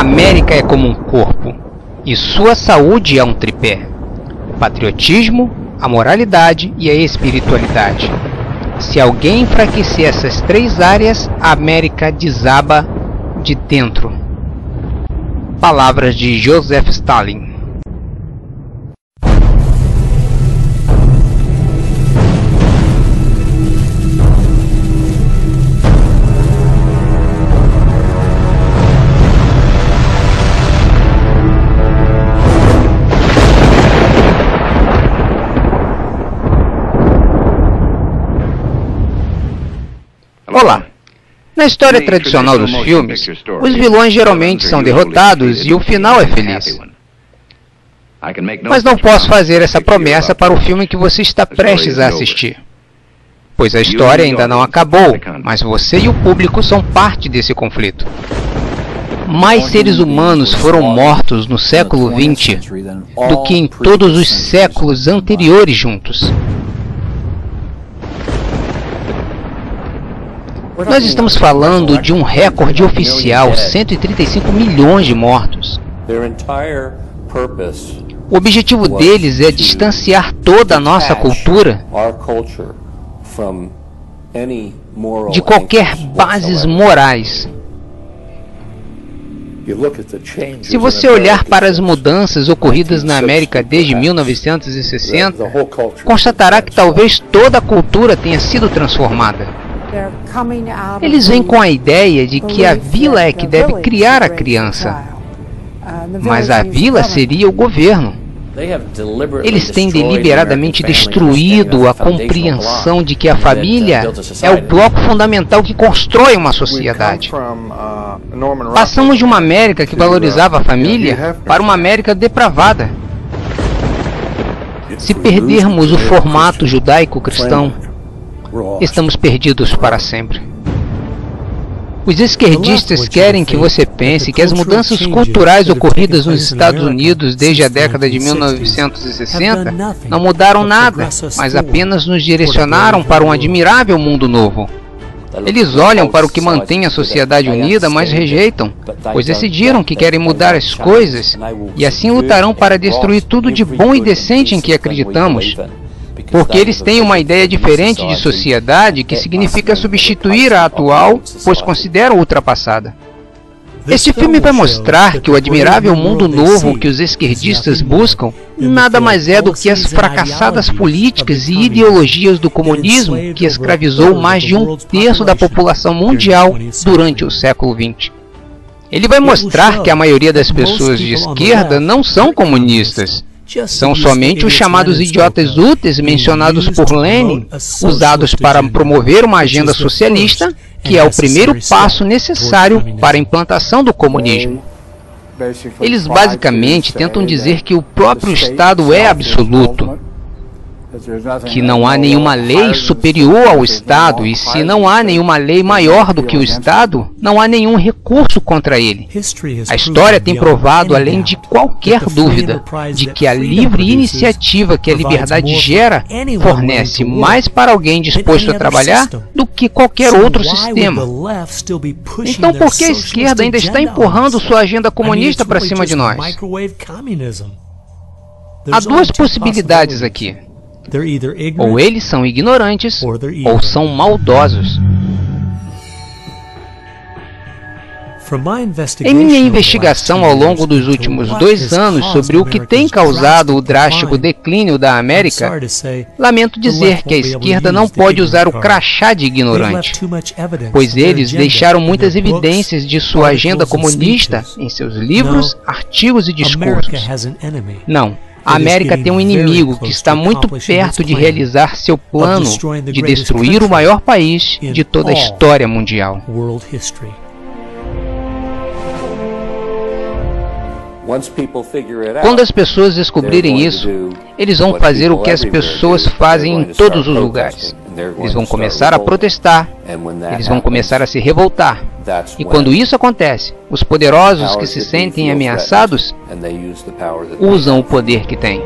América é como um corpo, e sua saúde é um tripé: o patriotismo, a moralidade e a espiritualidade. Se alguém enfraquecer essas três áreas, a América desaba de dentro. Palavras de Joseph Stalin. Olá! Na história tradicional dos filmes, os vilões geralmente são derrotados e o final é feliz. Mas não posso fazer essa promessa para o filme que você está prestes a assistir, pois a história ainda não acabou, mas você e o público são parte desse conflito. Mais seres humanos foram mortos no século XX do que em todos os séculos anteriores juntos. Nós estamos falando de um recorde oficial: 135 milhões de mortos. O objetivo deles é distanciar toda a nossa cultura de qualquer bases morais. Se você olhar para as mudanças ocorridas na América desde 1960, constatará que talvez toda a cultura tenha sido transformada. Eles vêm com a ideia de que a vila é que deve criar a criança, mas a vila seria o governo. Eles têm deliberadamente destruído a compreensão de que a família é o bloco fundamental que constrói uma sociedade. Passamos de uma América que valorizava a família para uma América depravada. Se perdermos o formato judaico-cristão, estamos perdidos para sempre. Os esquerdistas querem que você pense que as mudanças culturais ocorridas nos Estados Unidos desde a década de 1960 não mudaram nada, mas apenas nos direcionaram para um admirável mundo novo. Eles olham para o que mantém a sociedade unida, mas rejeitam, pois decidiram que querem mudar as coisas e assim lutarão para destruir tudo de bom e decente em que acreditamos. Porque eles têm uma ideia diferente de sociedade que significa substituir a atual, pois consideram ultrapassada. Este filme vai mostrar que o admirável mundo novo que os esquerdistas buscam nada mais é do que as fracassadas políticas e ideologias do comunismo que escravizou mais de 1/3 da população mundial durante o século XX. Ele vai mostrar que a maioria das pessoas de esquerda não são comunistas. São somente os chamados idiotas úteis mencionados por Lenin, usados para promover uma agenda socialista, que é o primeiro passo necessário para a implantação do comunismo. Eles basicamente tentam dizer que o próprio Estado é absoluto, que não há nenhuma lei superior ao Estado, e se não há nenhuma lei maior do que o Estado, não há nenhum recurso contra ele. A história tem provado, além de qualquer dúvida, de que a livre iniciativa que a liberdade gera fornece mais para alguém disposto a trabalhar do que qualquer outro sistema. Então por que a esquerda ainda está empurrando sua agenda comunista para cima de nós? Há duas possibilidades aqui. Ou eles são ignorantes, ou são maldosos. Em minha investigação ao longo dos últimos 2 anos sobre o que tem causado o drástico declínio da América, lamento dizer que a esquerda não pode usar o crachá de ignorante, pois eles deixaram muitas evidências de sua agenda comunista em seus livros, artigos e discursos. Não. A América tem um inimigo que está muito perto de realizar seu plano de destruir o maior país de toda a história mundial. Quando as pessoas descobrirem isso, eles vão fazer o que as pessoas fazem em todos os lugares. Eles vão começar a protestar, eles vão começar a se revoltar. E quando isso acontece, os poderosos que se sentem ameaçados usam o poder que têm.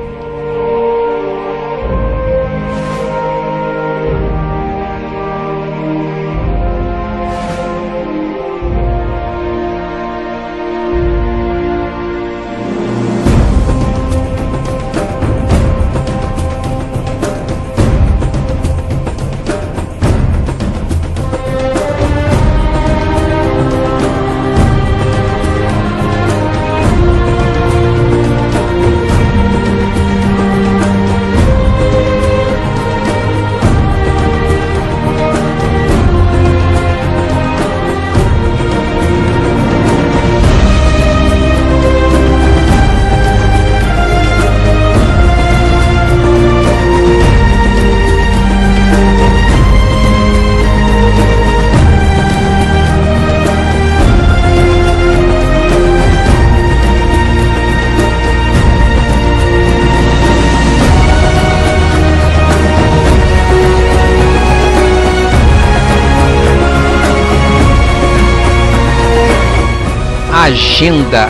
Agenda,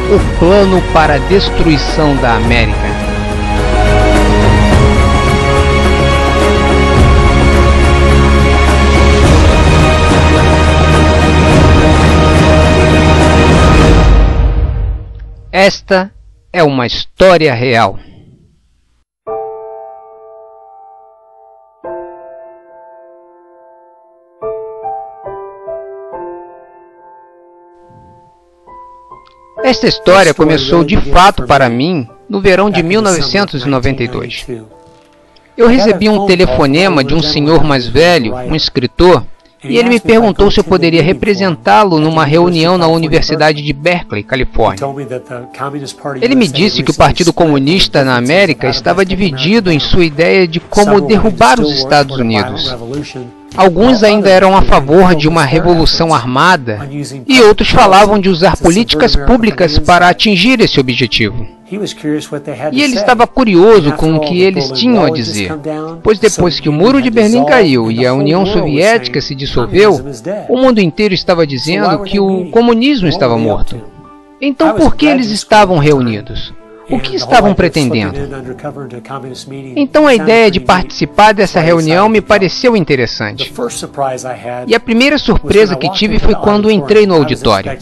o plano para a destruição da América. Esta é uma história real. Esta história começou de fato para mim no verão de 1992. Eu recebi um telefonema de um senhor mais velho, um escritor, e ele me perguntou se eu poderia representá-lo numa reunião na Universidade de Berkeley, Califórnia. Ele me disse que o Partido Comunista na América estava dividido em sua ideia de como derrubar os Estados Unidos. Alguns ainda eram a favor de uma revolução armada e outros falavam de usar políticas públicas para atingir esse objetivo. E ele estava curioso com o que eles tinham a dizer, pois depois que o Muro de Berlim caiu e a União Soviética se dissolveu, o mundo inteiro estava dizendo que o comunismo estava morto. Então por que eles estavam reunidos? O que estavam pretendendo? Então a ideia de participar dessa reunião me pareceu interessante. E a primeira surpresa que tive foi quando entrei no auditório.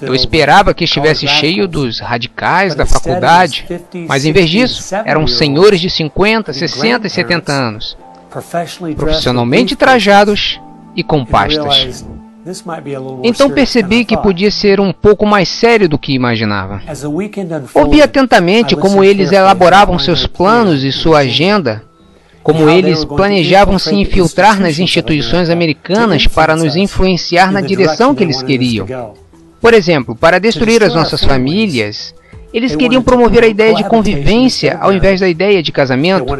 Eu esperava que estivesse cheio dos radicais da faculdade, mas em vez disso, eram senhores de 50, 60 e 70 anos, profissionalmente trajados e com pastas. Então percebi que podia ser um pouco mais sério do que imaginava. Ouvi atentamente como eles elaboravam seus planos e sua agenda, como eles planejavam se infiltrar nas instituições americanas para nos influenciar na direção que eles queriam. Por exemplo, para destruir as nossas famílias, eles queriam promover a ideia de convivência ao invés da ideia de casamento.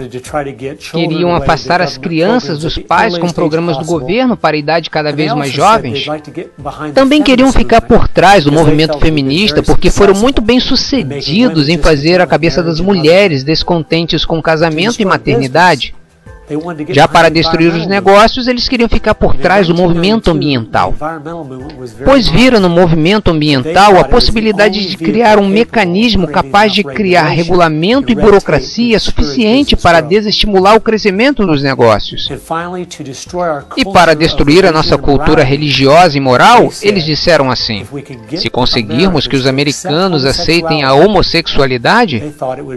Queriam afastar as crianças dos pais com programas do governo para a idade cada vez mais jovens. Também queriam ficar por trás do movimento feminista porque foram muito bem-sucedidos em fazer a cabeça das mulheres descontentes com casamento e maternidade. Já para destruir os negócios, eles queriam ficar por trás do movimento ambiental, pois viram no movimento ambiental a possibilidade de criar um mecanismo capaz de criar regulamento e burocracia suficiente para desestimular o crescimento dos negócios. E para destruir a nossa cultura religiosa e moral, eles disseram assim: se conseguirmos que os americanos aceitem a homossexualidade,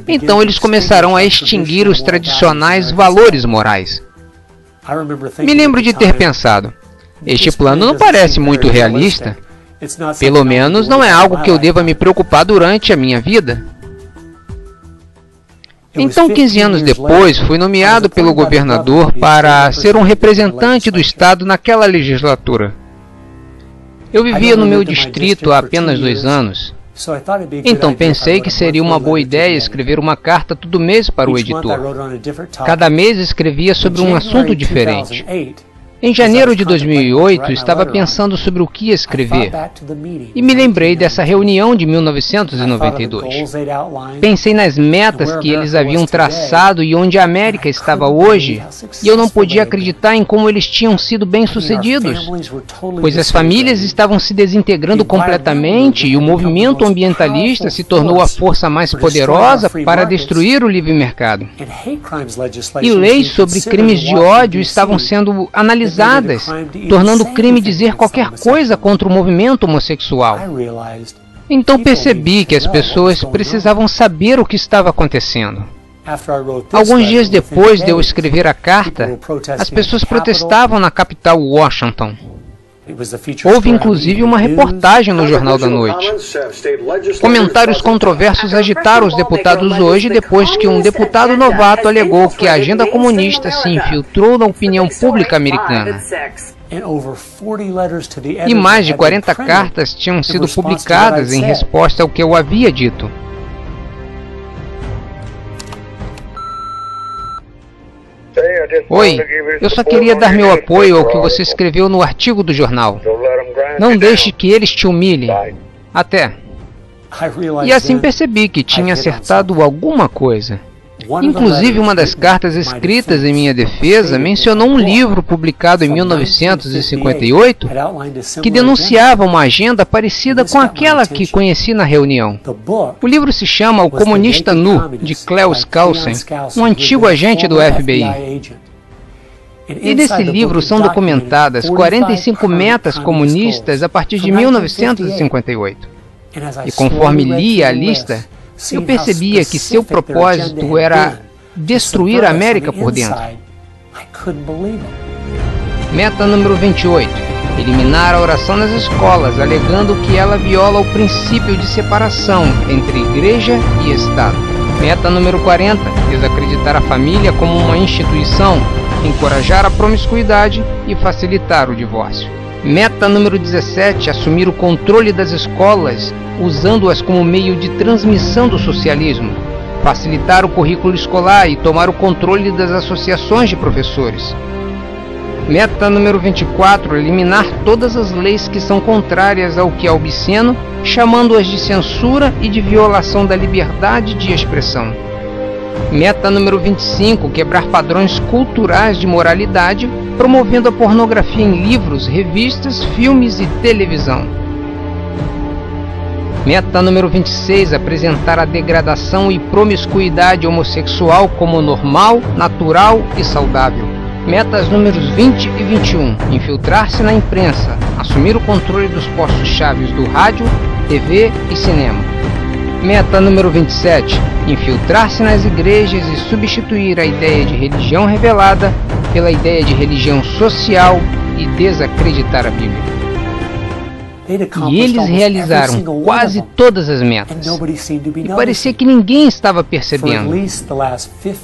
então eles começarão a extinguir os tradicionais valores morais. Me lembro de ter pensado, este plano não parece muito realista. Pelo menos não é algo que eu deva me preocupar durante a minha vida. Então, 15 anos depois, fui nomeado pelo governador para ser um representante do Estado naquela legislatura. Eu vivia no meu distrito há apenas 2 anos. Então pensei que seria uma boa ideia escrever uma carta todo mês para o editor. Cada mês escrevia sobre um assunto diferente. Em janeiro de 2008, estava pensando sobre o que escrever e me lembrei dessa reunião de 1992. Pensei nas metas que eles haviam traçado e onde a América estava hoje, e eu não podia acreditar em como eles tinham sido bem-sucedidos, pois as famílias estavam se desintegrando completamente e o movimento ambientalista se tornou a força mais poderosa para destruir o livre mercado. E leis sobre crimes de ódio estavam sendo analisadas, tornando crime dizer qualquer coisa contra o movimento homossexual. Então percebi que as pessoas precisavam saber o que estava acontecendo. Alguns dias depois de eu escrever a carta, as pessoas protestavam na capital Washington. Houve inclusive uma reportagem no Jornal da Noite. Comentários controversos agitaram os deputados hoje depois que um deputado novato alegou que a agenda comunista se infiltrou na opinião pública americana. E mais de 40 cartas tinham sido publicadas em resposta ao que eu havia dito. Oi, eu só queria dar meu apoio ao que você escreveu no artigo do jornal. Não deixe que eles te humilhem. Até. E assim percebi que tinha acertado alguma coisa. Inclusive, uma das cartas escritas em minha defesa mencionou um livro publicado em 1958 que denunciava uma agenda parecida com aquela que conheci na reunião. O livro se chama O Comunista Nu, de Cleo Skousen, um antigo agente do FBI. E nesse livro são documentadas 45 metas comunistas a partir de 1958. E conforme lia a lista, eu percebia que seu propósito era destruir a América por dentro. Meta número 28. Eliminar a oração nas escolas, alegando que ela viola o princípio de separação entre igreja e Estado. Meta número 40. Desacreditar a família como uma instituição, encorajar a promiscuidade e facilitar o divórcio. Meta número 17. Assumir o controle das escolas, usando-as como meio de transmissão do socialismo. Facilitar o currículo escolar e tomar o controle das associações de professores. Meta número 24. Eliminar todas as leis que são contrárias ao que é obsceno, chamando-as de censura e de violação da liberdade de expressão. Meta número 25. Quebrar padrões culturais de moralidade, promovendo a pornografia em livros, revistas, filmes e televisão. Meta número 26. Apresentar a degradação e promiscuidade homossexual como normal, natural e saudável. Metas números 20 e 21. Infiltrar-se na imprensa, assumir o controle dos postos-chave do rádio, TV e cinema. Meta número 27. Infiltrar-se nas igrejas e substituir a ideia de religião revelada pela ideia de religião social e desacreditar a Bíblia. E eles realizaram quase todas as metas. E parecia que ninguém estava percebendo.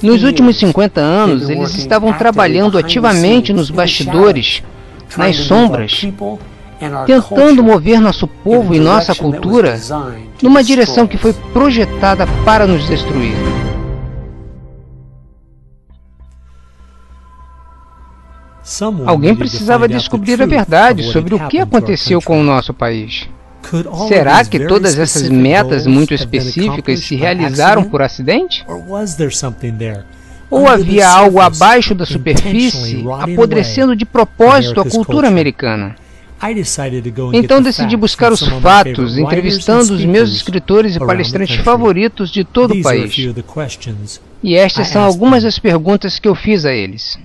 Nos últimos 50 anos, eles estavam trabalhando ativamente nos bastidores, nas sombras, tentando mover nosso povo e nossa cultura numa direção que foi projetada para nos destruir. Alguém precisava descobrir a verdade sobre o que aconteceu com o nosso país. Será que todas essas metas muito específicas se realizaram por acidente? Ou havia algo abaixo da superfície apodrecendo de propósito a cultura americana? Então decidi buscar os fatos, entrevistando os meus escritores e palestrantes favoritos de todo o país. E estas são algumas das perguntas que eu fiz a eles.